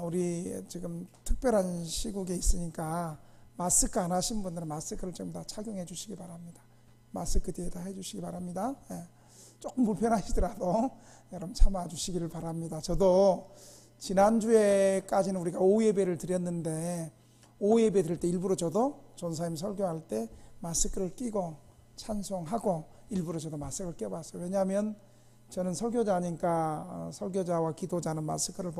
우리 지금 특별한 시국에 있으니까 마스크 안 하신 분들은 마스크를 좀 다 착용해 주시기 바랍니다. 마스크 뒤에다 해 주시기 바랍니다. 조금 불편하시더라도 여러분 참아 주시기를 바랍니다. 저도 지난주에까지는 우리가 오후 예배를 드렸는데 오후 예배 드릴 때 일부러 저도 전사님 설교할 때 마스크를 끼고 찬송하고 일부러 저도 마스크를 껴봤어요. 왜냐하면 저는 설교자니까 설교자와 기도자는 마스크를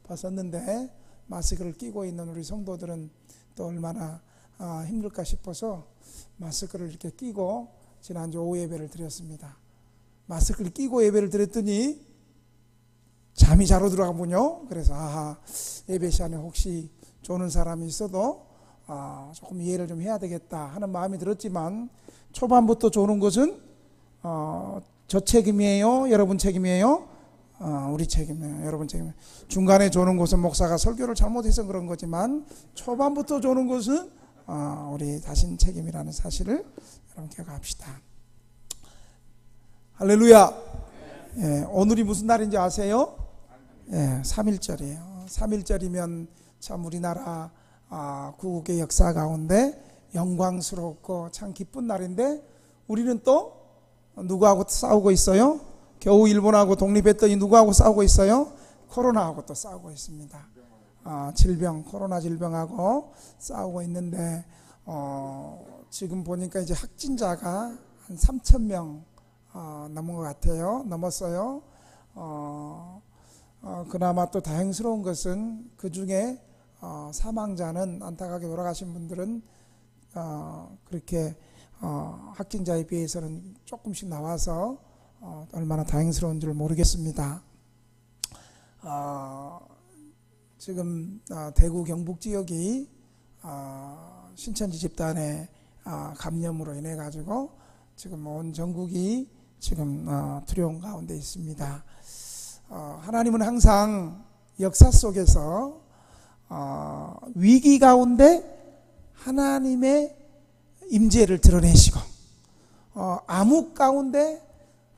벗었는데 마스크를 끼고 있는 우리 성도들은 또 얼마나 힘들까 싶어서 마스크를 이렇게 끼고 지난주 오후 예배를 드렸습니다. 마스크를 끼고 예배를 드렸더니 잠이 잘 오더라고요. 그래서 예배 시간에 혹시 조는 사람이 있어도 조금 이해를 좀 해야 되겠다 하는 마음이 들었지만 초반부터 조는 것은 저 책임이에요? 여러분 책임이에요? 우리 책임이에요. 여러분 책임이에요. 중간에 조는 것은 목사가 설교를 잘못해서 그런 거지만 초반부터 조는 것은 우리 자신 책임이라는 사실을 여러분 기억합시다. 할렐루야. 오늘이 무슨 날인지 아세요? 3.1절이에요. 3.1절이면 참 우리나라 구국의 역사 가운데 영광스럽고 참 기쁜 날인데 우리는 또 누구하고 싸우고 있어요? 겨우 일본하고 독립했더니 누구하고 싸우고 있어요? 코로나하고 또 싸우고 있습니다. 코로나 질병하고 싸우고 있는데 지금 보니까 이제 확진자가 한 3,000명 넘은 것 같아요. 넘었어요. 그나마 또 다행스러운 것은 그 중에 사망자는 안타깝게 돌아가신 분들은 그렇게 확진자에 비해서는 조금씩 나와서 얼마나 다행스러운 줄 모르겠습니다. 지금 대구 경북 지역이 신천지 집단의 감염으로 인해 가지고 지금 온 전국이 지금 두려움 가운데 있습니다. 하나님은 항상 역사 속에서 위기 가운데 하나님의 임재를 드러내시고 암흑 가운데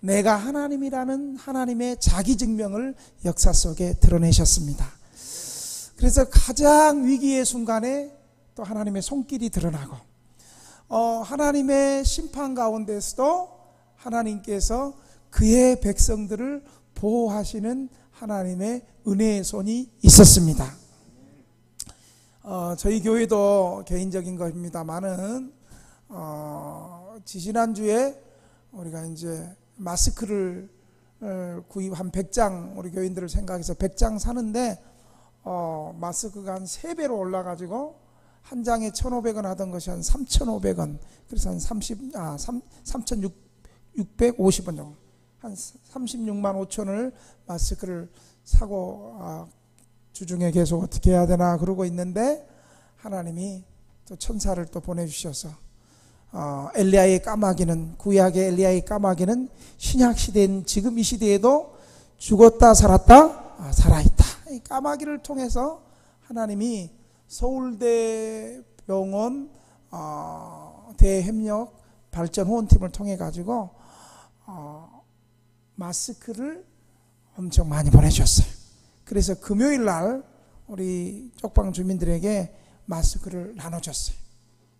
내가 하나님이라는 하나님의 자기 증명을 역사 속에 드러내셨습니다. 그래서 가장 위기의 순간에 또 하나님의 손길이 드러나고 하나님의 심판 가운데서도 하나님께서 그의 백성들을 보호하시는 하나님의 은혜의 손이 있었습니다. 저희 교회도 개인적인 것입니다만은 지지난주에 우리가 이제 마스크를 구입한 100장 우리 교인들을 생각해서 100장 사는데 마스크가 한 3배로 올라가지고 한 장에 1,500원 하던 것이 한 3,500원 그래서 한 3,650원 정도 한 36만 5천을 마스크를 사고 주중에 계속 어떻게 해야 되나 그러고 있는데 하나님이 또 천사를 또 보내주셔서 엘리야의 까마귀는 구약의 엘리야의 까마귀는 신약 시대인 지금 이 시대에도 죽었다 살았다 살아있다. 이 까마귀를 통해서 하나님이 서울대병원 대협력 발전 후원팀을 통해 가지고 마스크를 엄청 많이 보내주셨어요. 그래서 금요일 날 우리 쪽방 주민들에게 마스크를 나눠줬어요.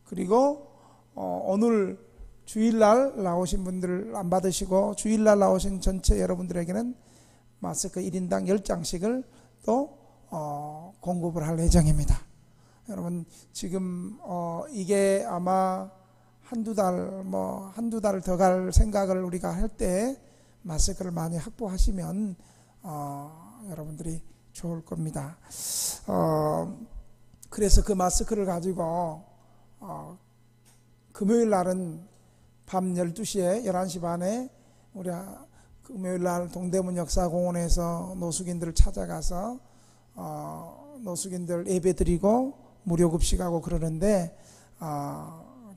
그리고 오늘 주일날 나오신 분들 안 받으시고 주일날 나오신 전체 여러분들에게는 마스크 1인당 10장씩을 또 공급을 할 예정입니다. 여러분 지금 이게 아마 한두 달 더 갈 생각을 우리가 할 때 마스크를 많이 확보하시면 여러분들이 좋을 겁니다. 그래서 그 마스크를 가지고 금요일 날은 밤 12시에 11시 반에 우리 금요일 날 동대문 역사공원에서 노숙인들을 찾아가서 노숙인들 예배 드리고 무료 급식하고 그러는데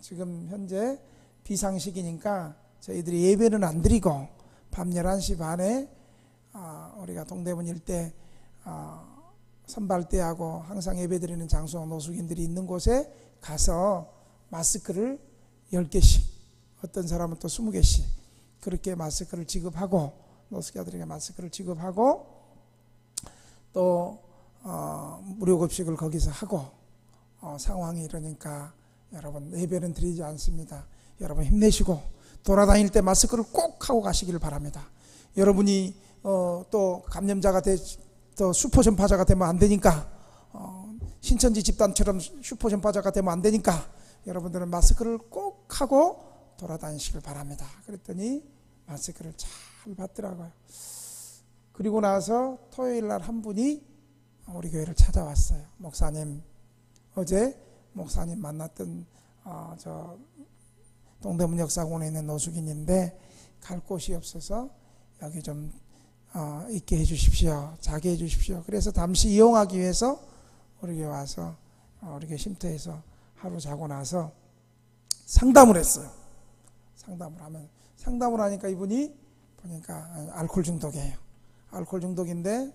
지금 현재 비상식이니까 저희들이 예배는 안 드리고 밤 11시 반에 우리가 동대문 일대 선발대하고 항상 예배 드리는 장소 노숙인들이 있는 곳에 가서 마스크를 10개씩 어떤 사람은 또 20개씩 그렇게 마스크를 지급하고 노숙자들에게 마스크를 지급하고 또 무료급식을 거기서 하고 상황이 이러니까 여러분 예배는 드리지 않습니다. 여러분 힘내시고 돌아다닐 때 마스크를 꼭 하고 가시기를 바랍니다. 여러분이 또 감염자가 또 슈퍼 전파자가 되면 안 되니까 신천지 집단처럼 슈퍼 전파자가 되면 안 되니까 여러분들은 마스크를 꼭 하고 돌아다니시길 바랍니다. 그랬더니 마스크를 잘 받더라고요. 그리고 나서 토요일 날 한 분이 우리 교회를 찾아왔어요. 목사님, 어제 목사님 만났던 저 동대문 역사공원에 있는 노숙인인데 갈 곳이 없어서 여기 좀 있게 해주십시오. 자게 해주십시오. 그래서 잠시 이용하기 위해서 우리 교회 와서 우리 교회 쉼터에서 하루 자고 나서 상담을 했어요. 상담을 하니까 이분이 보니까 알코올 중독이에요. 알코올 중독인데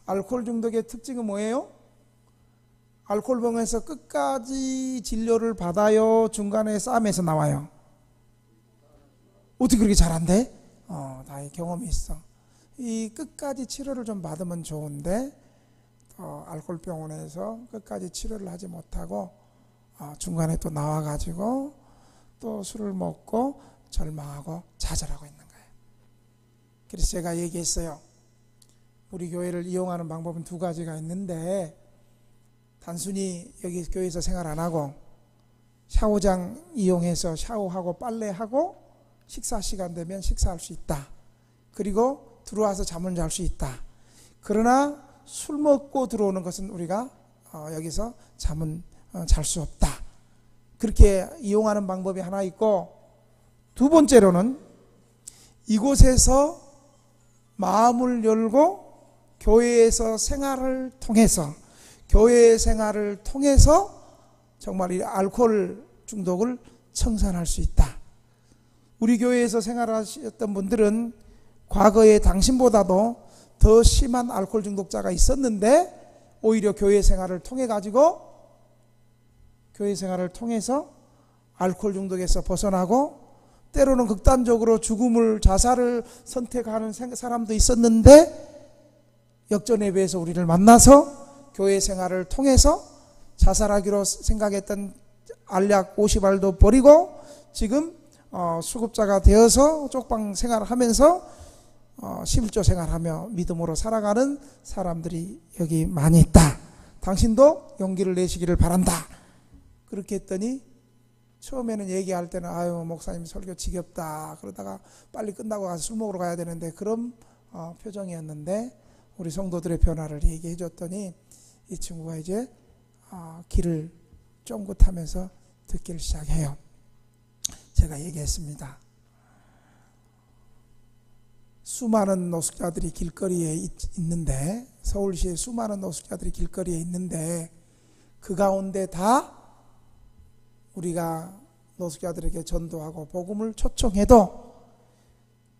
알코올 중독의 특징은 뭐예요? 알코올병원에서 끝까지 진료를 받아요? 중간에 싸움에서 나와요? 어떻게 그렇게 잘한대? 다 경험이 있어. 이 끝까지 치료를 좀 받으면 좋은데 알코올병원에서 끝까지 치료를 하지 못하고 중간에 또 나와가지고 또 술을 먹고 절망하고 좌절하고 있는 거예요. 그래서 제가 얘기했어요. 우리 교회를 이용하는 방법은 두 가지가 있는데 단순히 여기 교회에서 생활 안 하고 샤워장 이용해서 샤워하고 빨래하고 식사 시간 되면 식사할 수 있다. 그리고 들어와서 잠을 잘 수 있다. 그러나 술 먹고 들어오는 것은 우리가 여기서 잠은 잘 수 없다. 그렇게 이용하는 방법이 하나 있고, 두 번째로는 이곳에서 마음을 열고 교회에서 생활을 통해서 정말 이 알코올 중독을 청산할 수 있다. 우리 교회에서 생활하셨던 분들은 과거에 당신보다도 더 심한 알코올 중독자가 있었는데 오히려 교회 생활을 통해서 알코올 중독에서 벗어나고 때로는 극단적으로 자살을 선택하는 사람도 있었는데 역전에 비해서 우리를 만나서 교회 생활을 통해서 자살하기로 생각했던 알약 50알도 버리고 지금 수급자가 되어서 쪽방 생활을 하면서 11조 생활하며 믿음으로 살아가는 사람들이 여기 많이 있다. 당신도 용기를 내시기를 바란다. 그렇게 했더니 처음에는 얘기할 때는 아유 목사님 설교 지겹다. 그러다가 빨리 끝나고 가서 술 먹으러 가야 되는데 그런 표정이었는데 우리 성도들의 변화를 얘기해 줬더니 이 친구가 이제 길을 쫑긋하면서 듣기를 시작해요. 제가 얘기했습니다. 수많은 노숙자들이 길거리에 있는데 서울시에 수많은 노숙자들이 길거리에 있는데 그 가운데 다 우리가 노숙자들에게 전도하고 복음을 초청해도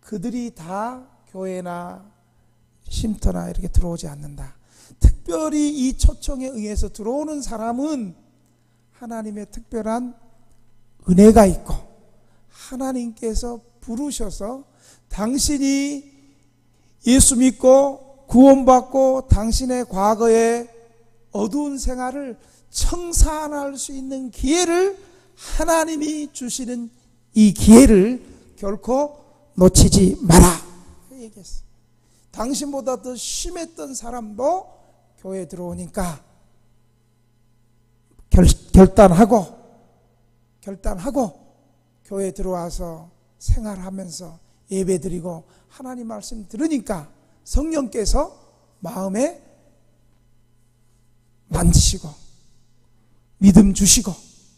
그들이 다 교회나 쉼터나 이렇게 들어오지 않는다. 특별히 이 초청에 의해서 들어오는 사람은 하나님의 특별한 은혜가 있고 하나님께서 부르셔서 당신이 예수 믿고 구원받고 당신의 과거의 어두운 생활을 청산할 수 있는 기회를 하나님이 주시는 이 기회를 결코 놓치지 마라 얘기했어요. 당신보다 더 심했던 사람도 교회에 들어오니까 결단하고 교회에 들어와서 생활하면서 예배드리고 하나님 말씀 들으니까 성령께서 마음에 만지시고 믿음 주시고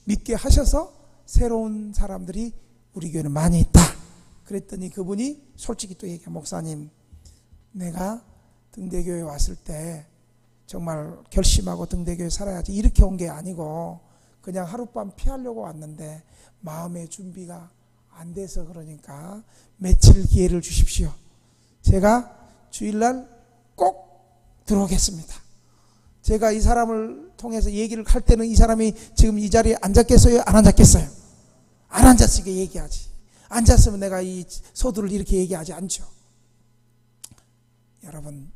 믿게 하셔서 새로운 사람들이 우리 교회는 많이 있다. 그랬더니 그분이 솔직히 또 얘기해. 목사님, 내가 등대교회 왔을 때 정말 결심하고 등대교회 살아야지 이렇게 온 게 아니고 그냥 하룻밤 피하려고 왔는데 마음의 준비가 안 돼서 그러니까 며칠 기회를 주십시오. 제가 주일날 꼭 들어오겠습니다. 제가 이 사람을 통해서 얘기를 할 때는 이 사람이 지금 이 자리에 앉았겠어요? 안 앉았겠어요? 안 앉았으니까 얘기하지. 앉았으면 내가 이 소두를 이렇게 얘기하지 않죠. 여러분,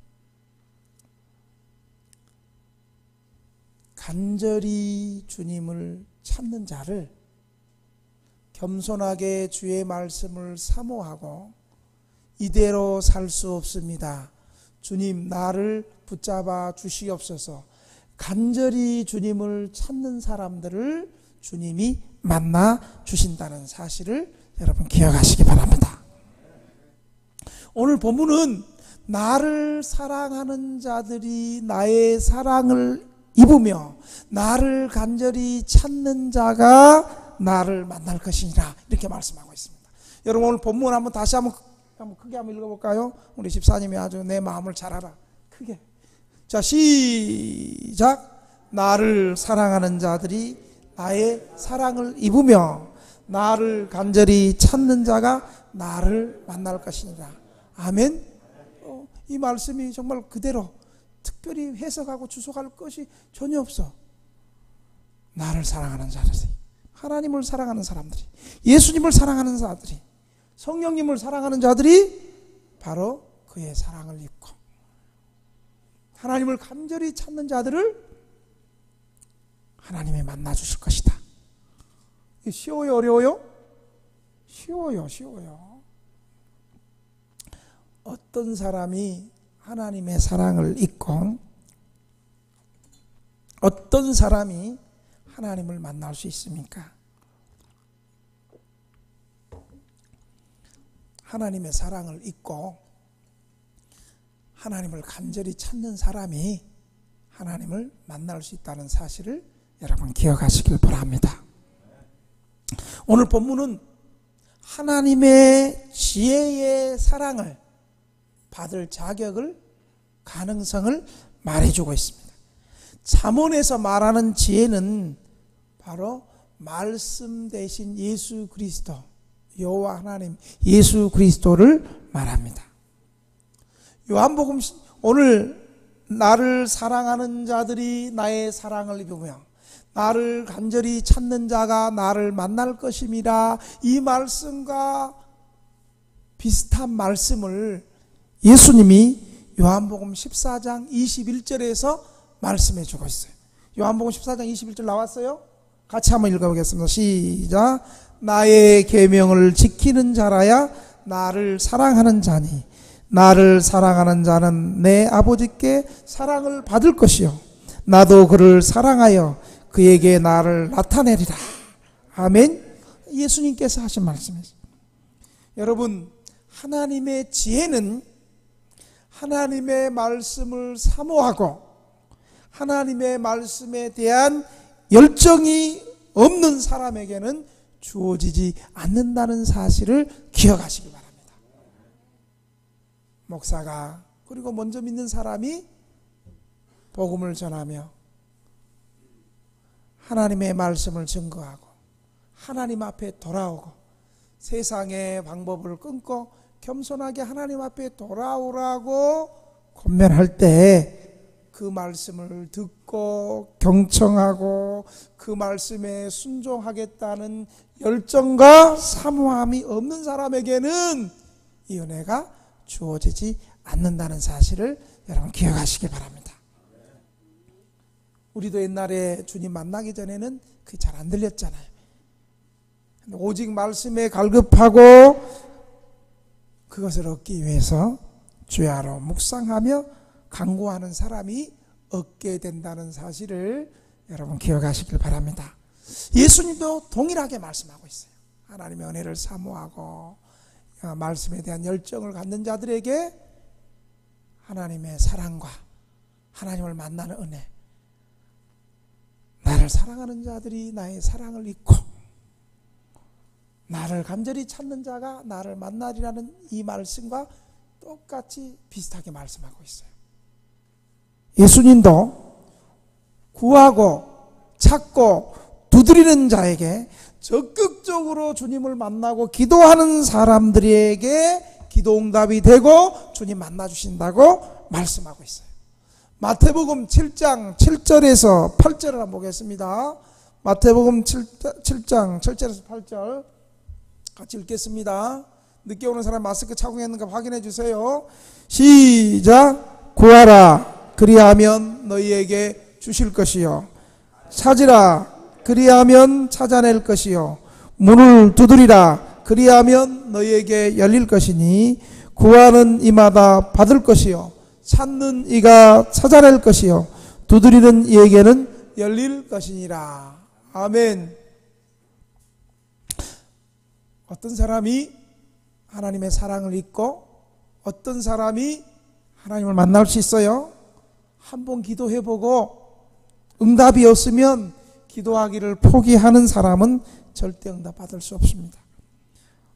간절히 주님을 찾는 자를, 겸손하게 주의 말씀을 사모하고 이대로 살 수 없습니다, 주님 나를 붙잡아 주시옵소서, 간절히 주님을 찾는 사람들을 주님이 만나 주신다는 사실을 여러분 기억하시기 바랍니다. 오늘 본문은 나를 사랑하는 자들이 나의 사랑을 입으며 나를 간절히 찾는 자가 나를 만날 것이니라, 이렇게 말씀하고 있습니다. 여러분 오늘 본문 한번 다시 한번 크게 한번 읽어볼까요? 우리 집사님이 아주 내 마음을 잘 알아. 크게. 자, 시작. 나를 사랑하는 자들이 나의 사랑을 입으며 나를 간절히 찾는 자가 나를 만날 것이니라. 아멘. 이 말씀이 정말 그대로 특별히 해석하고 주석할 것이 전혀 없어. 나를 사랑하는 자들이, 하나님을 사랑하는 사람들이, 예수님을 사랑하는 자들이, 성령님을 사랑하는 자들이 바로 그의 사랑을 입고 하나님을 간절히 찾는 자들을 하나님이 만나 주실 것이다. 쉬워요, 어려워요? 쉬워요. 어떤 사람이 하나님의 사랑을 입고 어떤 사람이 하나님을 만날 수 있습니까? 하나님의 사랑을 입고 하나님을 간절히 찾는 사람이 하나님을 만날 수 있다는 사실을 여러분 기억하시길 바랍니다. 오늘 본문은 하나님의 지혜의 사랑을 받을 자격을, 가능성을 말해주고 있습니다. 잠언에서 말하는 지혜는 바로 말씀 대신 예수 그리스도, 여호와 하나님 예수 그리스도를 말합니다. 요한복음 오늘 나를 사랑하는 자들이 나의 사랑을 입으며 나를 간절히 찾는 자가 나를 만날 것임이라, 이 말씀과 비슷한 말씀을 예수님이 요한복음 14장 21절에서 말씀해 주고 있어요. 요한복음 14장 21절 나왔어요? 같이 한번 읽어보겠습니다. 시작. 나의 계명을 지키는 자라야 나를 사랑하는 자니 나를 사랑하는 자는 내 아버지께 사랑을 받을 것이요 나도 그를 사랑하여 그에게 나를 나타내리라. 아멘. 예수님께서 하신 말씀이죠. 여러분, 하나님의 지혜는 하나님의 말씀을 사모하고 하나님의 말씀에 대한 열정이 없는 사람에게는 주어지지 않는다는 사실을 기억하시기 바랍니다. 목사가, 그리고 먼저 믿는 사람이 복음을 전하며 하나님의 말씀을 증거하고 하나님 앞에 돌아오고 세상의 방법을 끊고 겸손하게 하나님 앞에 돌아오라고 권면할 때 그 말씀을 듣고 경청하고 그 말씀에 순종하겠다는 열정과 사모함이 없는 사람에게는 이 은혜가 주어지지 않는다는 사실을 여러분 기억하시기 바랍니다. 우리도 옛날에 주님 만나기 전에는 그게 잘 안 들렸잖아요. 오직 말씀에 갈급하고 그것을 얻기 위해서 주야로 묵상하며 간구하는 사람이 얻게 된다는 사실을 여러분 기억하시길 바랍니다. 예수님도 동일하게 말씀하고 있어요. 하나님의 은혜를 사모하고 말씀에 대한 열정을 갖는 자들에게 하나님의 사랑과 하나님을 만나는 은혜, 나를 사랑하는 자들이 나의 사랑을 잊고 나를 간절히 찾는 자가 나를 만나리라는 이 말씀과 똑같이 비슷하게 말씀하고 있어요. 예수님도 구하고 찾고 두드리는 자에게 적극적으로 주님을 만나고 기도하는 사람들에게 기도응답이 되고 주님 만나주신다고 말씀하고 있어요. 마태복음 7장 7절에서 8절을 한번 보겠습니다. 마태복음 7장 7절에서 8절 같이 읽겠습니다. 늦게 오는 사람 마스크 착용했는가 확인해 주세요. 시작. 구하라 그리하면 너희에게 주실 것이요 찾으라 그리하면 찾아낼 것이요 문을 두드리라 그리하면 너희에게 열릴 것이니 구하는 이마다 받을 것이요 찾는 이가 찾아낼 것이요 두드리는 이에게는 열릴 것이니라. 아멘. 어떤 사람이 하나님의 사랑을 잊고 어떤 사람이 하나님을 만날 수 있어요? 한번 기도해보고 응답이 없으면 기도하기를 포기하는 사람은 절대 응답받을 수 없습니다.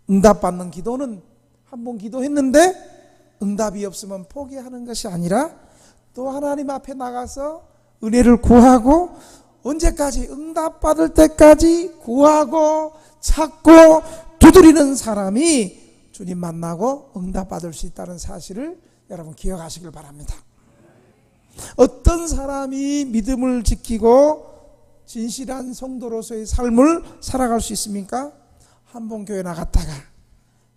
응답받는 기도는 한번 기도했는데 응답이 없으면 포기하는 것이 아니라 또 하나님 앞에 나가서 은혜를 구하고 언제까지? 응답받을 때까지 구하고 찾고 두드리는 사람이 주님 만나고 응답받을 수 있다는 사실을 여러분 기억하시길 바랍니다. 어떤 사람이 믿음을 지키고 진실한 성도로서의 삶을 살아갈 수 있습니까? 한번 교회 나갔다가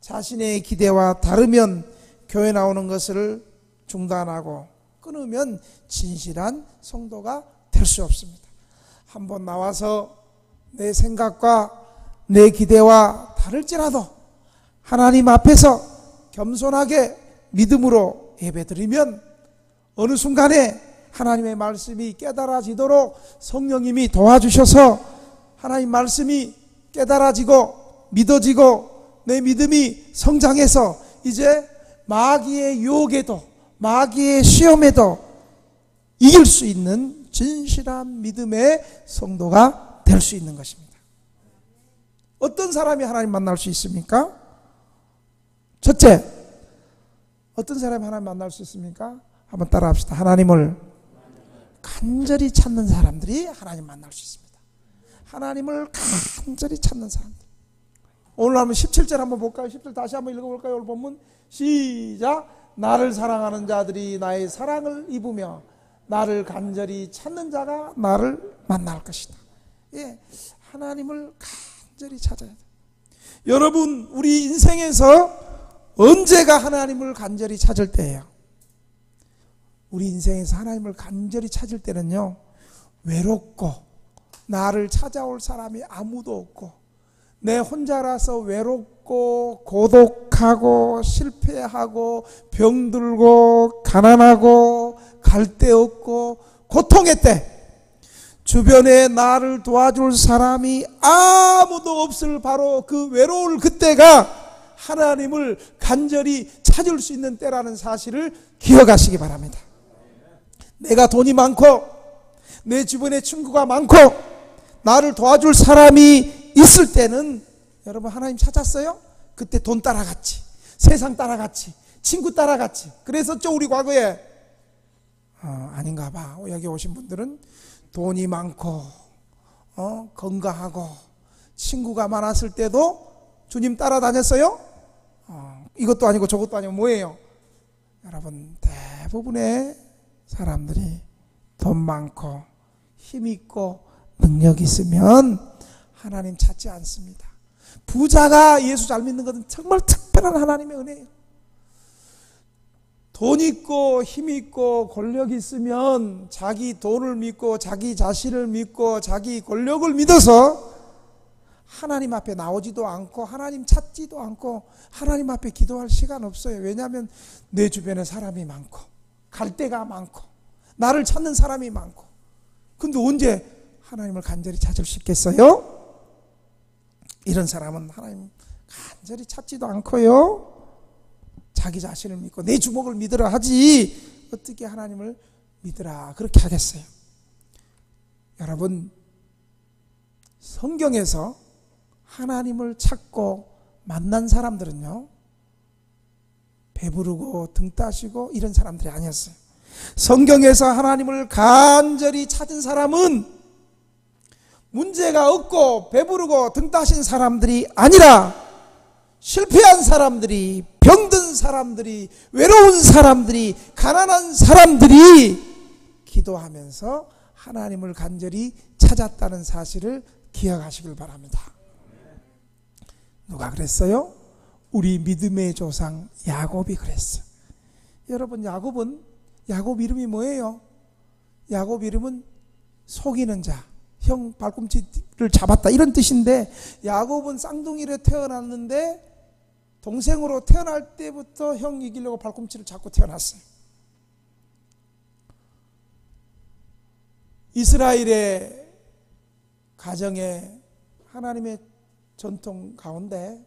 자신의 기대와 다르면 교회 나오는 것을 중단하고 끊으면 진실한 성도가 될 수 없습니다. 한번 나와서 내 생각과 내 기대와 다를지라도 하나님 앞에서 겸손하게 믿음으로 예배드리면 어느 순간에 하나님의 말씀이 깨달아지도록 성령님이 도와주셔서 하나님 말씀이 깨달아지고 믿어지고 내 믿음이 성장해서 이제 마귀의 유혹에도 마귀의 시험에도 이길 수 있는 진실한 믿음의 성도가 될 수 있는 것입니다. 어떤 사람이 하나님 만날 수 있습니까? 첫째, 어떤 사람이 하나님 만날 수 있습니까? 한번 따라 합시다. 하나님을 간절히 찾는 사람들이 하나님 만날 수 있습니다. 하나님을 간절히 찾는 사람들. 오늘 한번 17절 한번 볼까요? 17절 다시 한번 읽어볼까요? 오늘 본문 시작. 나를 사랑하는 자들이 나의 사랑을 입으며 나를 간절히 찾는 자가 나를 만날 것이다. 예, 하나님을 간절히 찾아야 돼요. 여러분, 우리 인생에서 언제가 하나님을 간절히 찾을 때예요? 우리 인생에서 하나님을 간절히 찾을 때는요, 외롭고 나를 찾아올 사람이 아무도 없고 내 혼자라서 외롭고 고독하고 실패하고 병들고 가난하고 갈 데 없고 고통의 때, 주변에 나를 도와줄 사람이 아무도 없을 바로 그 외로울 그때가 하나님을 간절히 찾을 수 있는 때라는 사실을 기억하시기 바랍니다. 내가 돈이 많고 내 주변에 친구가 많고 나를 도와줄 사람이 있을 때는 여러분 하나님 찾았어요? 그때 돈 따라갔지, 세상 따라갔지, 친구 따라갔지. 그랬었죠 우리 과거에? 아닌가 봐. 여기 오신 분들은 돈이 많고 건강하고 친구가 많았을 때도 주님 따라다녔어요? 이것도 아니고 저것도 아니고 뭐예요? 여러분, 대부분의 사람들이 돈 많고 힘 있고 능력 있으면 하나님 찾지 않습니다. 부자가 예수 잘 믿는 것은 정말 특별한 하나님의 은혜예요. 돈 있고 힘 있고 권력이 있으면 자기 돈을 믿고 자기 자신을 믿고 자기 권력을 믿어서 하나님 앞에 나오지도 않고 하나님 찾지도 않고 하나님 앞에 기도할 시간 없어요. 왜냐하면 내 주변에 사람이 많고 갈 데가 많고 나를 찾는 사람이 많고. 근데 언제 하나님을 간절히 찾을 수 있겠어요? 이런 사람은 하나님 간절히 찾지도 않고요, 자기 자신을 믿고 내 주먹을 믿으라 하지 어떻게 하나님을 믿으라 그렇게 하겠어요? 여러분, 성경에서 하나님을 찾고 만난 사람들은요, 배부르고 등 따시고 이런 사람들이 아니었어요. 성경에서 하나님을 간절히 찾은 사람은 문제가 없고 배부르고 등 따신 사람들이 아니라 실패한 사람들이, 병든 사람들이, 외로운 사람들이, 가난한 사람들이 기도하면서 하나님을 간절히 찾았다는 사실을 기억하시길 바랍니다. 누가 그랬어요? 우리 믿음의 조상 야곱이 그랬어요. 여러분, 야곱 이름이 뭐예요? 야곱 이름은 속이는 자, 형 발꿈치를 잡았다 이런 뜻인데, 야곱은 쌍둥이로 태어났는데 동생으로 태어날 때부터 형 이기려고 발꿈치를 잡고 태어났어요. 이스라엘의 가정에 하나님의 전통 가운데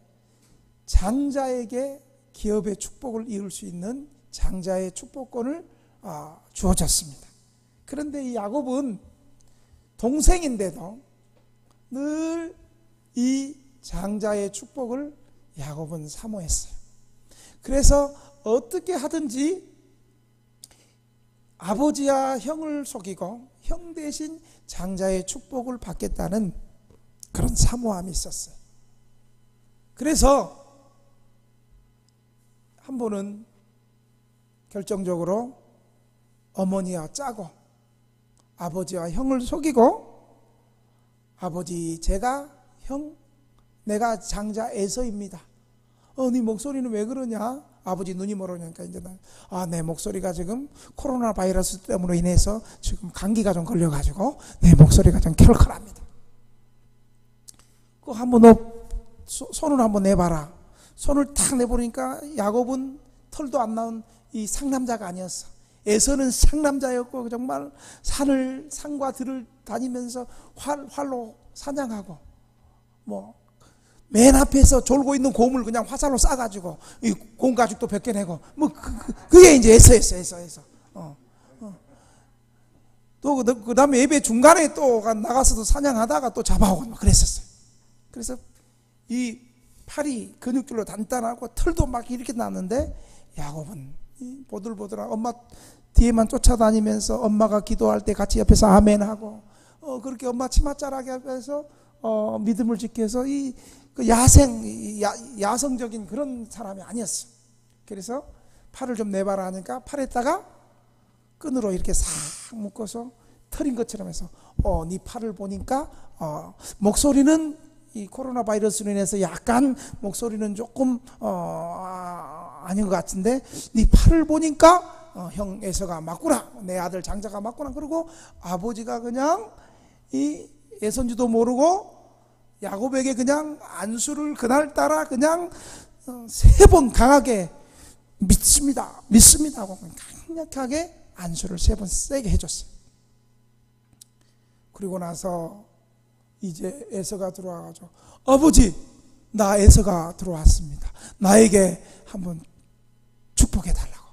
장자에게 기업의 축복을 이룰 수 있는 장자의 축복권을 주어졌습니다. 그런데 이 야곱은 동생인데도 늘 이 장자의 축복을 야곱은 사모했어요. 그래서 어떻게 하든지 아버지와 형을 속이고 형 대신 장자의 축복을 받겠다는 그런 사모함이 있었어요. 그래서 한 번은 결정적으로 어머니와 짜고 아버지와 형을 속이고, 아버지 내가 장자 에서입니다. 네 목소리는 왜 그러냐? 아버지 눈이 멀으니까 이제 내 목소리가 지금 코로나 바이러스 때문에 인해서 지금 감기가 좀 걸려가지고 내 목소리가 좀 컬컬합니다. 그거 한번 손을 한번 내봐라. 손을 탁 내보니까 야곱은 털도 안 나온 이 상남자가 아니었어. 에서는 상남자였고 정말 산과 들을 다니면서 활로 사냥하고 맨 앞에서 졸고 있는 곰을 그냥 화살로 쏴가지고 이 곰 가죽도 벗겨내고 그게 이제 에서. 또 그 다음에 예배 중간에 또 나가서도 사냥하다가 또 잡아오고 그랬었어요. 그래서 이 팔이 근육질로 단단하고 털도 막 이렇게 났는데, 야곱은 보들보들한 엄마 뒤에만 쫓아다니면서 엄마가 기도할 때 같이 옆에서 아멘하고 그렇게 엄마 치맛자락에 앞에서 믿음을 지켜서 야성적인 그런 사람이 아니었어. 그래서 팔을 좀 내봐라 하니까 팔에다가 끈으로 이렇게 싹 묶어서 털인 것처럼 해서 네 팔을 보니까 목소리는 이 코로나 바이러스로 인해서 약간 목소리는 조금 아닌 것 같은데 네 팔을 보니까 형 에서가 맞구나, 내 아들 장자가 맞구나. 그리고 아버지가 그냥 이 에서인지도 모르고 야곱에게 그냥 안수를 그날따라 그냥 3번 강하게 믿습니다 하고 강력하게 안수를 3번 세게 해줬어요. 그리고 나서 이제 에서가 들어와가지고, 아버지 나 에서가 들어왔습니다. 나에게 한번 축복해달라고.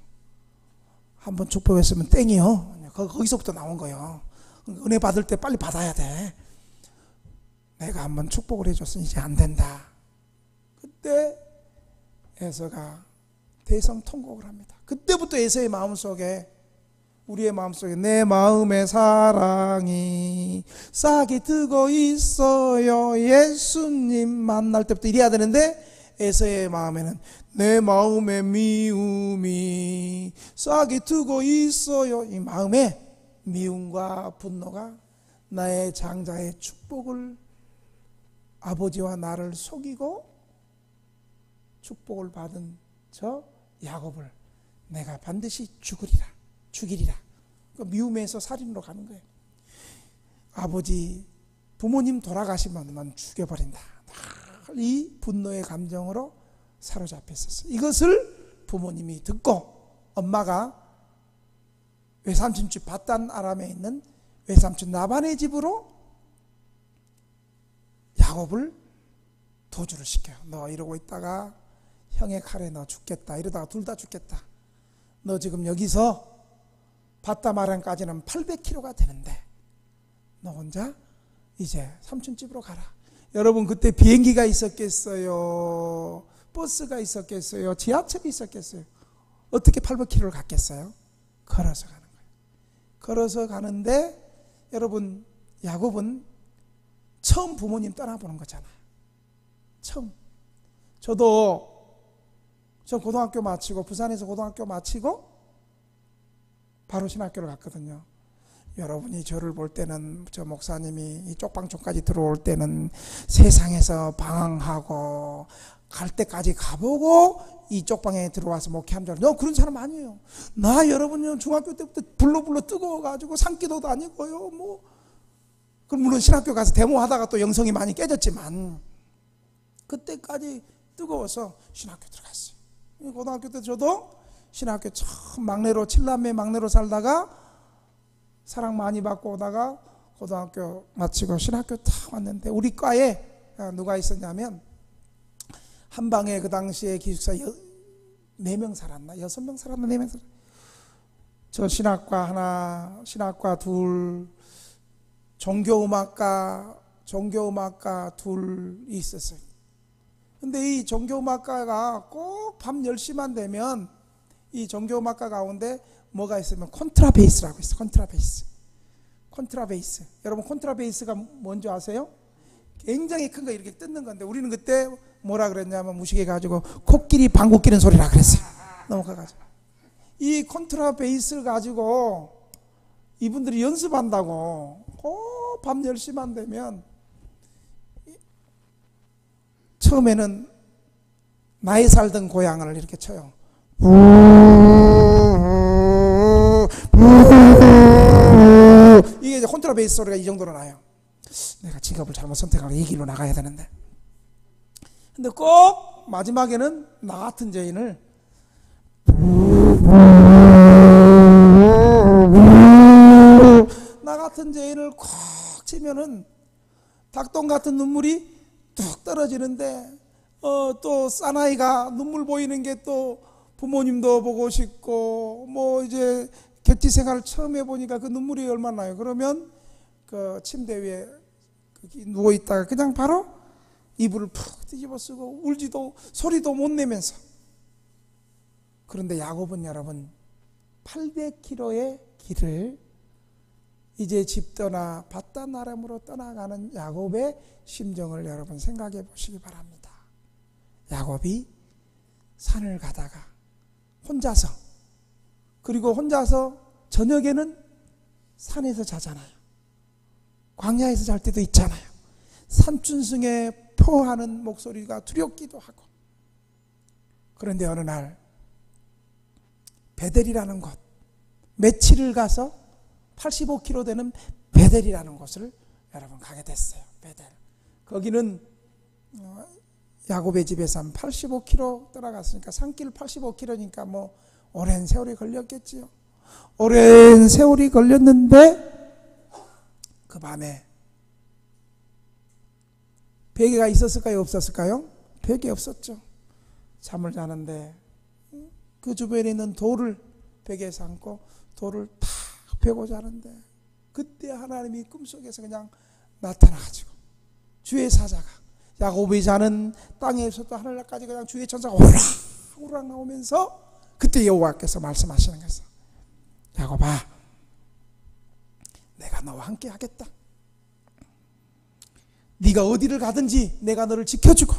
한번 축복했으면 땡이요. 거기서부터 나온 거예요. 은혜 받을 때 빨리 받아야 돼. 내가 한번 축복을 해줬으니 이제 안 된다. 그때 에서가 대성통곡을 합니다. 그때부터 에서의 마음속에, 우리의 마음속에 내 마음의 사랑이 싹이 트고 있어요. 예수님 만날 때부터 이래야 되는데, 에서의 마음에는 내 마음의 미움이 싹이 트고 있어요. 이 마음에 미움과 분노가 나의 장자의 축복을, 아버지와 나를 속이고 축복을 받은 저 야곱을 내가 반드시 죽이리라. 그러니까 미움에서 살인으로 가는 거예요. 아버지, 부모님 돌아가시면 난 죽여버린다. 이 분노의 감정으로 사로잡혔었어요. 이것을 부모님이 듣고 엄마가 외삼촌 집 바단 아람에 있는 외삼촌 라반의 집으로 야곱을 도주를 시켜요. 너 이러고 있다가 형의 칼에 너 죽겠다. 이러다가 둘 다 죽겠다. 너 지금 여기서 바단 아람까지는 800km가 되는데 너 혼자 이제 삼촌 집으로 가라. 여러분, 그때 비행기가 있었겠어요? 버스가 있었겠어요? 지하철이 있었겠어요? 어떻게 800km를 갔겠어요? 걸어서 가는 거예요. 걸어서 가는데, 여러분, 야곱은 처음 부모님 떠나보는 거잖아요. 처음. 전 고등학교 마치고, 부산에서 고등학교 마치고 바로 신학교를 갔거든요. 여러분이 저를 볼 때는, 저 목사님이 이 쪽방촌까지 들어올 때는 세상에서 방황하고 갈 때까지 가보고 이 쪽방에 들어와서 목회한 줄 알아요. 너 그런 사람 아니에요. 나 여러분요, 중학교 때부터 불러불러 뜨거워가지고 산기도 다니고요. 그럼 물론 신학교 가서 데모하다가 또 영성이 많이 깨졌지만 그때까지 뜨거워서 신학교 들어갔어요. 고등학교 때 저도 신학교 처음 막내로, 7남매 막내로 살다가 사랑 많이 받고 오다가 고등학교 마치고 신학교 딱 왔는데, 우리 과에 누가 있었냐면 한 방에 그 당시에 기숙사 4명 살았나? 6명 살았나? 4명 살았나? 저 신학과 하나, 신학과 둘, 종교음악과 둘이 있었어요. 근데 이 종교음악과가 꼭 밤 10시만 되면 이 종교음악과 가운데 뭐가 있으면 콘트라베이스라고 있어요. 콘트라베이스. 여러분 콘트라베이스가 뭔지 아세요? 굉장히 큰 거 이렇게 뜯는 건데, 우리는 그때 뭐라 그랬냐면 무식해 가지고 코끼리 방구 끼는 소리라 그랬어요. 넘어가가지고 이 콘트라베이스를 가지고 이분들이 연습한다고 꼭 밤 10시만 되면, 처음에는 나의 살던 고향을 이렇게 쳐요. 이게 이제 콘트라베이스 소리가 이 정도로 나요. 내가 직업을 잘못 선택하고 이 길로 나가야 되는데, 근데 꼭 마지막에는 나 같은 죄인을 콕 치면은 닭똥 같은 눈물이 뚝 떨어지는데, 또 사나이가 눈물 보이는 게 또 부모님도 보고 싶고, 뭐 이제 객지 생활을 처음 해보니까 그 눈물이 얼마나 나요. 그러면 그 침대 위에 누워 있다가 그냥 바로 이불을 푹 뒤집어 쓰고 울지도, 소리도 못 내면서. 그런데 야곱은 여러분 800km의 길을 이제 집 떠나 바단 아람으로 떠나가는 야곱의 심정을 여러분 생각해 보시기 바랍니다. 야곱이 산을 가다가 혼자서, 그리고 혼자서 저녁에는 산에서 자잖아요. 광야에서 잘 때도 있잖아요. 산춘승에 포하는 목소리가 두렵기도 하고. 그런데 어느 날 베델이라는 곳, 며칠을 가서 85km 되는 베델이라는 곳을 여러분 가게 됐어요. 베델. 거기는 야곱의 집에서 한 85km 떠나갔으니까 산길 85km니까 뭐 오랜 세월이 걸렸겠지요. 오랜 세월이 걸렸는데 그 밤에 베개가 있었을까요? 없었을까요? 베개 없었죠. 잠을 자는데 그 주변에 있는 돌을 베개에 안고 돌을 탁 베고 자는데, 그때 하나님이 꿈속에서 그냥 나타나가지고 주의 사자가 야곱이 자는 땅에서도 하늘나라까지 그냥 주의 천사가 오르락 나오면서 그때 여호와께서 말씀하시는 것은, 야곱아, 내가 너와 함께 하겠다. 네가 어디를 가든지 내가 너를 지켜주고,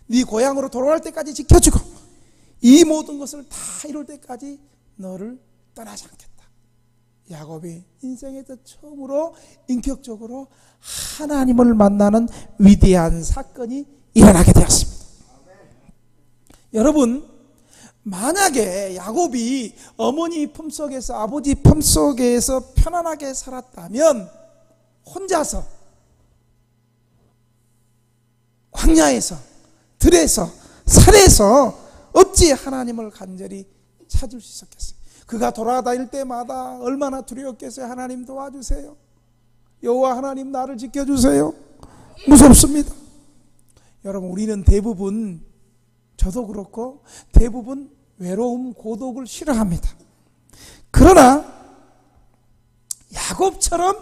네 고향으로 돌아올 때까지 지켜주고, 이 모든 것을 다 이룰 때까지 너를 떠나지 않겠다. 야곱이 인생에서 처음으로 인격적으로 하나님을 만나는 위대한 사건이 일어나게 되었습니다. 여러분, 만약에 야곱이 어머니 품속에서, 아버지 품속에서 편안하게 살았다면 혼자서 광야에서, 들에서, 산에서 어찌 하나님을 간절히 찾을 수 있었겠어요? 그가 돌아다닐 때마다 얼마나 두려웠겠어요. 하나님 도와주세요. 여호와 하나님 나를 지켜주세요. 무섭습니다. 여러분, 우리는 대부분, 저도 그렇고 대부분 외로움, 고독을 싫어합니다. 그러나 야곱처럼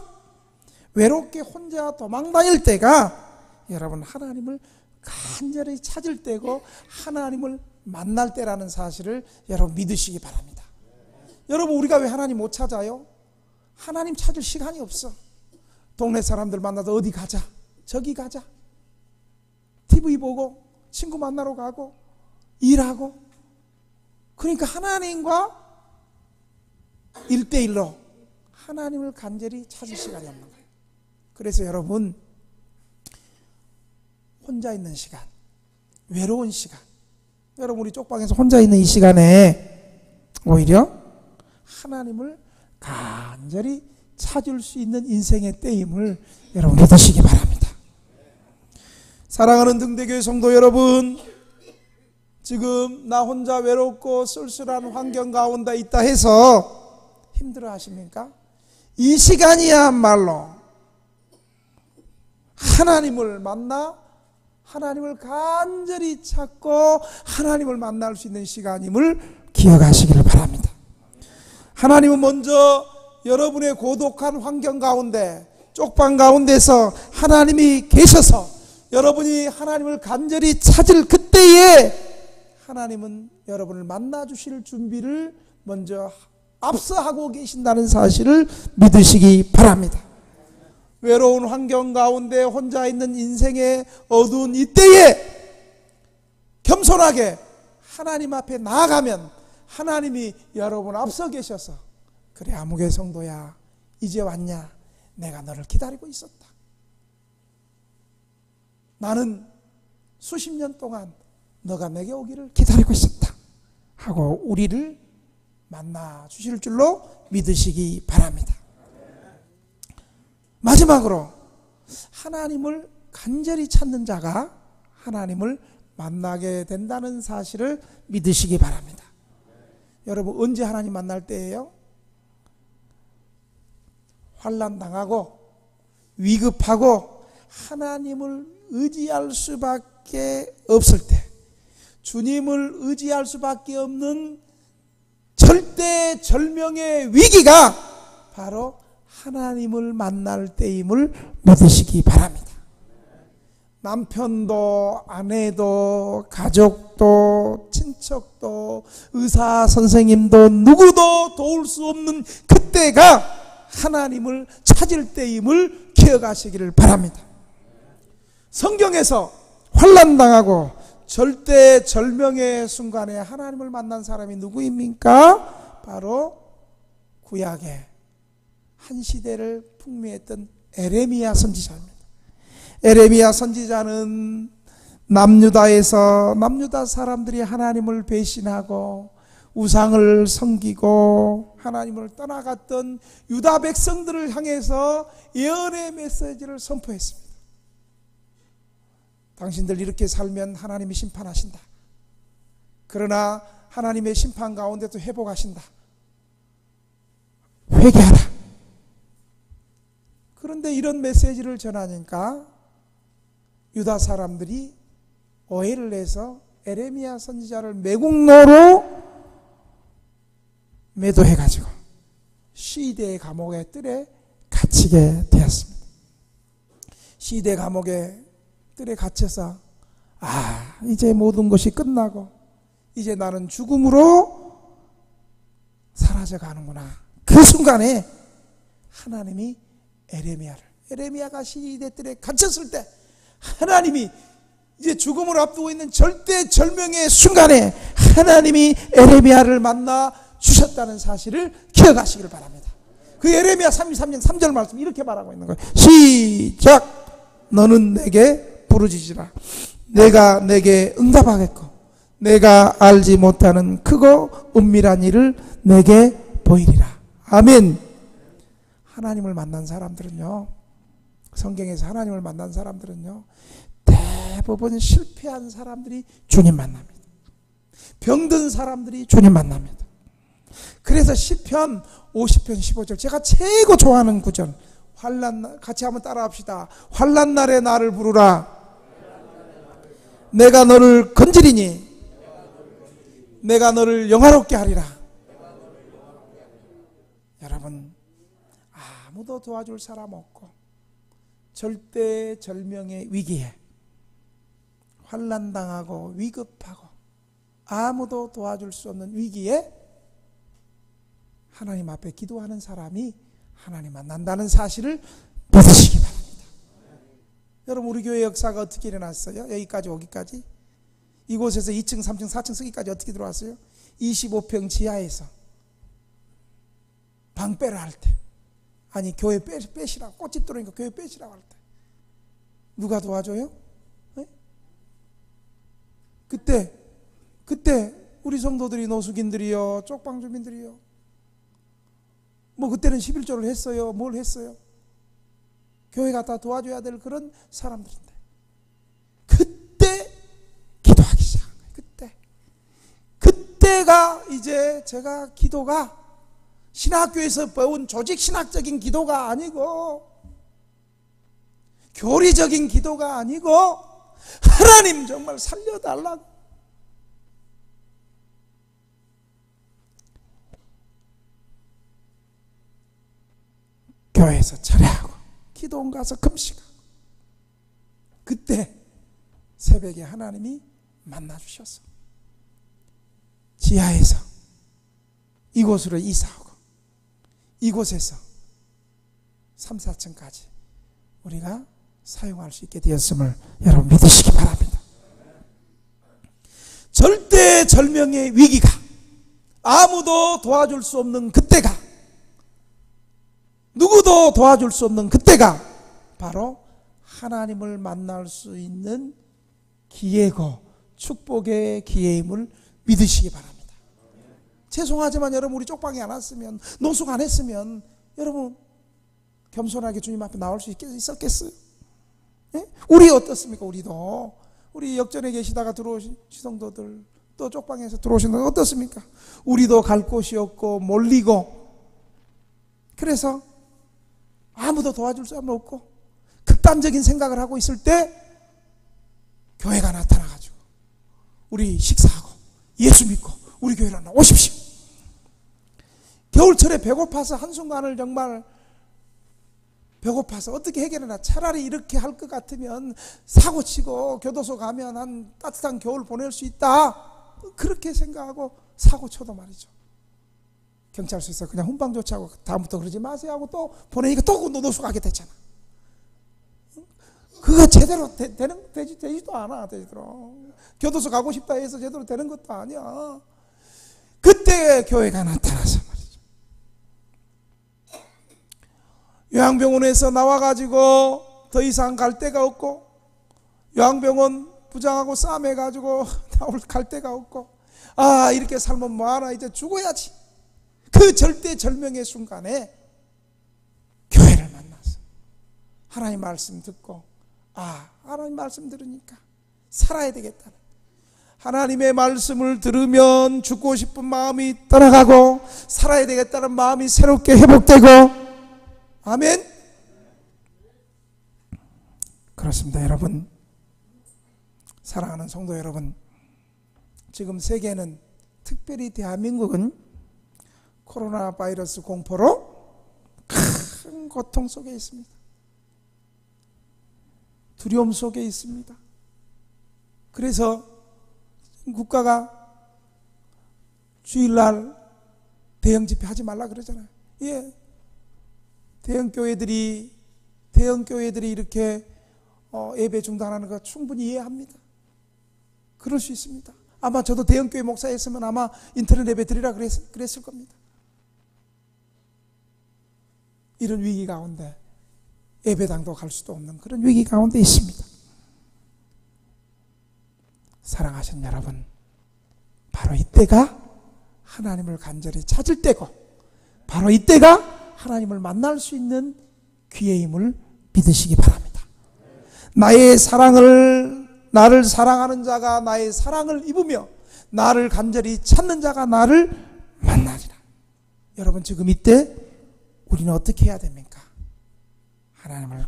외롭게 혼자 도망다닐 때가 여러분 하나님을 간절히 찾을 때고 하나님을 만날 때라는 사실을 여러분 믿으시기 바랍니다. 여러분, 우리가 왜 하나님 못 찾아요? 하나님 찾을 시간이 없어. 동네 사람들 만나서 어디 가자, 저기 가자, TV 보고 친구 만나러 가고 일하고. 그러니까 하나님과 1대1로 하나님을 간절히 찾을 시간이 없는 거예요. 그래서 여러분, 혼자 있는 시간, 외로운 시간, 여러분 우리 쪽방에서 혼자 있는 이 시간에 오히려 하나님을 간절히 찾을 수 있는 인생의 때임을 여러분 믿으시기 바랍니다. 사랑하는 등대교회 성도 여러분, 지금 나 혼자 외롭고 쓸쓸한 환경 가운데 있다 해서 힘들어 하십니까? 이 시간이야말로 하나님을 만나 하나님을 간절히 찾고 하나님을 만날 수 있는 시간임을 기억하시기를 바랍니다. 하나님은 먼저 여러분의 고독한 환경 가운데, 쪽방 가운데서 하나님이 계셔서 여러분이 하나님을 간절히 찾을 그때에 하나님은 여러분을 만나 주실 준비를 먼저 앞서 하고 계신다는 사실을 믿으시기 바랍니다. 외로운 환경 가운데 혼자 있는 인생의 어두운 이때에 겸손하게 하나님 앞에 나아가면 하나님이 여러분 앞서 계셔서, 그래 아무개 성도야 이제 왔냐, 내가 너를 기다리고 있었다, 나는 수십 년 동안 너가 내게 오기를 기다리고 있었다 하고 우리를 만나 주실 줄로 믿으시기 바랍니다. 마지막으로 하나님을 간절히 찾는 자가 하나님을 만나게 된다는 사실을 믿으시기 바랍니다. 여러분, 언제 하나님 만날 때예요? 환난 당하고 위급하고 하나님을 의지할 수밖에 없을 때, 주님을 의지할 수밖에 없는 절대절명의 위기가 바로 하나님을 만날 때임을 믿으시기 바랍니다. 남편도 아내도 가족도 친척도 의사 선생님도 누구도 도울 수 없는 그때가 하나님을 찾을 때임을 기억하시기를 바랍니다. 성경에서 환난당하고 절대절명의 순간에 하나님을 만난 사람이 누구입니까? 바로 구약의 한 시대를 풍미했던 에레미야 선지자입니다. 에레미야 선지자는 남유다에서 남유다 사람들이 하나님을 배신하고 우상을 섬기고 하나님을 떠나갔던 유다 백성들을 향해서 예언의 메시지를 선포했습니다. 당신들 이렇게 살면 하나님이 심판하신다. 그러나 하나님의 심판 가운데도 회복하신다. 회개하라. 그런데 이런 메시지를 전하니까 유다 사람들이 오해를 해서 에레미야 선지자를 매국노로 매도해가지고 시대 감옥의 뜰에 갇히게 되었습니다. 시대 감옥의 뜰에 갇혀서 이제 모든 것이 끝나고 이제 나는 죽음으로 사라져 가는구나. 그 순간에 하나님이 에레미야가 시대 뜰에 갇혔을 때 하나님이 이제 죽음을 앞두고 있는 절대절명의 순간에 하나님이 에레미야를 만나 주셨다는 사실을 기억하시기를 바랍니다. 그 에레미야 33년 3절 말씀 이렇게 말하고 있는 거예요. 시작. 너는 내게 부르짖으라. 내가 내게 응답하겠고 내가 알지 못하는 크고 은밀한 일을 내게 보이리라. 아멘. 하나님을 만난 사람들은요, 성경에서 하나님을 만난 사람들은요, 대부분 실패한 사람들이 주님 만납니다. 병든 사람들이 주님 만납니다. 그래서 시편 50편 15절 제가 최고 좋아하는 구절, 환난, 같이 한번 따라합시다. 환난 날에 나를 부르라. 내가 너를 건지리니 내가 너를 영화롭게 하리라. 여러분, 아무도 도와줄 사람 없고 절대절명의 위기에 환난당하고 위급하고 아무도 도와줄 수 없는 위기에 하나님 앞에 기도하는 사람이 하나님 만난다는 사실을 믿으시기 바랍니다. 여러분, 우리 교회 역사가 어떻게 일어났어요? 여기까지 오기까지, 이곳에서 2층 3층 4층 쓰기까지 어떻게 들어왔어요? 25평 지하에서 방 빼라 할 때, 아니 교회 빼시라고, 꽃집 들어오니까 교회 빼시라고 할 때 누가 도와줘요? 네? 그때 우리 성도들이, 노숙인들이요, 쪽방 주민들이요, 뭐 그때는 11조를 했어요. 뭘 했어요? 교회가 다 도와줘야 될 그런 사람들인데 그때 기도하기 시작한 거예요. 그때가 이제 제가 기도가 신학교에서 배운 조직 신학적인 기도가 아니고 교리적인 기도가 아니고 하나님 정말 살려달라고 교회에서 철회하고 기도원 가서 금식하고 그때 새벽에 하나님이 만나주셨어. 지하에서 이곳으로 이사하고 이곳에서 3, 4층까지 우리가 사용할 수 있게 되었음을 여러분 믿으시기 바랍니다. 절대절명의 위기가 아무도 도와줄 수 없는 그때가 누구도 도와줄 수 없는 그때가 바로 하나님을 만날 수 있는 기회고 축복의 기회임을 믿으시기 바랍니다. 죄송하지만 여러분 우리 쪽방에 안 왔으면 노숙 안 했으면 여러분 겸손하게 주님 앞에 나올 수 있었겠어요? 예? 우리 어떻습니까? 우리도 우리 역전에 계시다가 들어오신 시성도들 또 쪽방에서 들어오신 분 어떻습니까? 우리도 갈 곳이 없고 몰리고 그래서 아무도 도와줄 사람 없고 극단적인 생각을 하고 있을 때 교회가 나타나가지고 우리 식사하고 예수 믿고 우리 교회로 오십시오. 겨울철에 배고파서 한순간을 정말 배고파서 어떻게 해결하나 차라리 이렇게 할 것 같으면 사고치고 교도소 가면 한 따뜻한 겨울 보낼 수 있다 그렇게 생각하고 사고쳐도 말이죠. 경찰서에서 그냥 훈방 조치하고 다음부터 그러지 마세요 하고 또 보내니까 또 노숙 가게 됐잖아. 그거 제대로 되지도 않아. 제대로 교도소 가고 싶다 해서 제대로 되는 것도 아니야. 그때 교회가 나타나서 말이죠. 요양병원에서 나와가지고 더 이상 갈 데가 없고 요양병원 부장하고 싸매가지고 나올 갈 데가 없고 아 이렇게 살면 뭐하나 이제 죽어야지. 그 절대절명의 순간에 교회를 만나서 하나님 말씀 듣고 아 하나님 말씀 들으니까 살아야 되겠다는 하나님의 말씀을 들으면 죽고 싶은 마음이 떠나가고 살아야 되겠다는 마음이 새롭게 회복되고 아멘. 그렇습니다. 여러분 사랑하는 성도 여러분 지금 세계는 특별히 대한민국은 코로나 바이러스 공포로 큰 고통 속에 있습니다. 두려움 속에 있습니다. 그래서 국가가 주일날 대형 집회 하지 말라 그러잖아요. 예. 대형 교회들이 이렇게 예배 중단하는 거 충분히 이해합니다. 그럴 수 있습니다. 아마 저도 대형 교회 목사였으면 아마 인터넷 예배 드리라 그랬을 겁니다. 이런 위기 가운데 예배당도 갈 수도 없는 그런 위기 가운데 있습니다. 사랑하신 여러분, 바로 이때가 하나님을 간절히 찾을 때고 바로 이때가 하나님을 만날 수 있는 기회임을 믿으시기 바랍니다. 나를 사랑하는 자가 나의 사랑을 입으며 나를 간절히 찾는 자가 나를 만나리라. 여러분 지금 이때 우리는 어떻게 해야 됩니까? 하나님을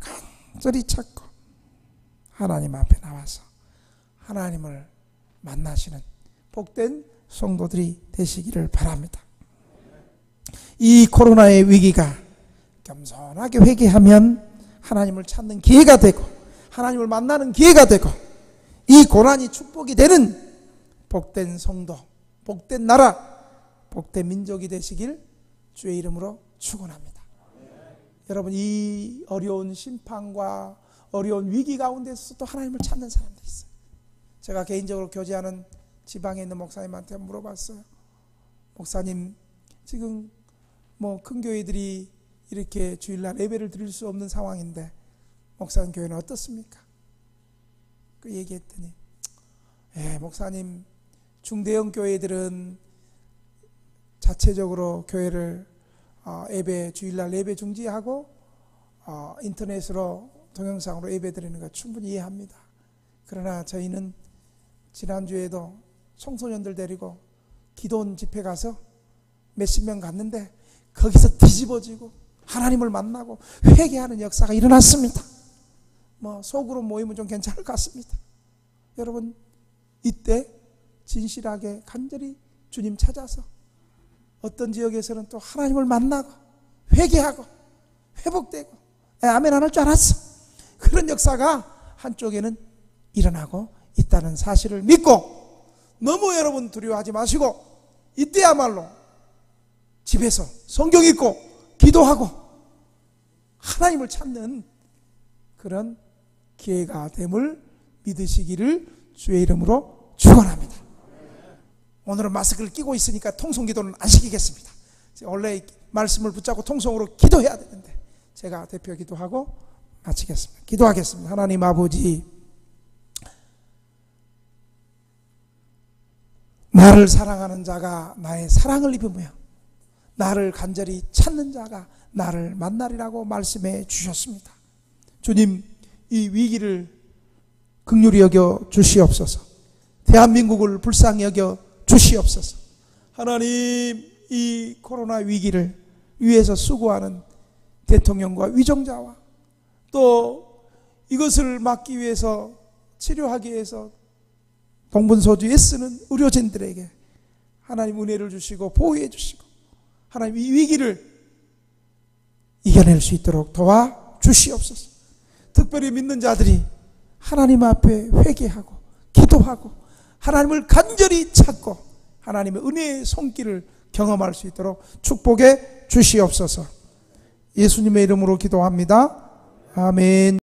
간절히 찾고 하나님 앞에 나와서 하나님을 만나시는 복된 성도들이 되시기를 바랍니다. 이 코로나의 위기가 겸손하게 회개하면 하나님을 찾는 기회가 되고 하나님을 만나는 기회가 되고 이 고난이 축복이 되는 복된 성도, 복된 나라, 복된 민족이 되시길 주의 이름으로 축원합니다. 여러분 이 어려운 심판과 어려운 위기 가운데서 또 하나님을 찾는 사람들이 있어요. 제가 개인적으로 교제하는 지방에 있는 목사님한테 물어봤어요. 목사님 지금 뭐 큰 교회들이 이렇게 주일날 예배를 드릴 수 없는 상황인데 목사님 교회는 어떻습니까? 그 얘기했더니 목사님 중대형 교회들은 자체적으로 교회를 예배, 주일날 예배 중지하고 인터넷으로 동영상으로 예배 드리는 거 충분히 이해합니다. 그러나 저희는 지난주에도 청소년들 데리고 기도원 집회 가서 몇십 명 갔는데 거기서 뒤집어지고 하나님을 만나고 회개하는 역사가 일어났습니다. 속으로 모이면 좀 괜찮을 것 같습니다. 여러분, 이때 진실하게 간절히 주님 찾아서 어떤 지역에서는 또 하나님을 만나고 회개하고 회복되고 아멘 안 할 줄 알았어. 그런 역사가 한쪽에는 일어나고 있다는 사실을 믿고 너무 여러분 두려워하지 마시고 이때야말로 집에서 성경 읽고 기도하고 하나님을 찾는 그런 기회가 됨을 믿으시기를 주의 이름으로 축원합니다. 오늘은 마스크를 끼고 있으니까 통성기도는 안 시키겠습니다. 원래 말씀을 붙잡고 통성으로 기도해야 되는데 제가 대표 기도하고 마치겠습니다. 기도하겠습니다. 하나님 아버지, 나를 사랑하는 자가 나의 사랑을 입으며 나를 간절히 찾는 자가 나를 만나리라고 말씀해 주셨습니다. 주님, 이 위기를 긍휼히 여겨 주시옵소서. 대한민국을 불쌍히 여겨 주시옵소서. 하나님, 이 코로나 위기를 위해서 수고하는 대통령과 위정자와 또 이것을 막기 위해서 치료하기 위해서 동분서주 애쓰는 의료진들에게 하나님 은혜를 주시고 보호해 주시고 하나님 이 위기를 이겨낼 수 있도록 도와주시옵소서. 특별히 믿는 자들이 하나님 앞에 회개하고 기도하고 하나님을 간절히 찾고 하나님의 은혜의 손길을 경험할 수 있도록 축복해 주시옵소서. 예수님의 이름으로 기도합니다. 아멘.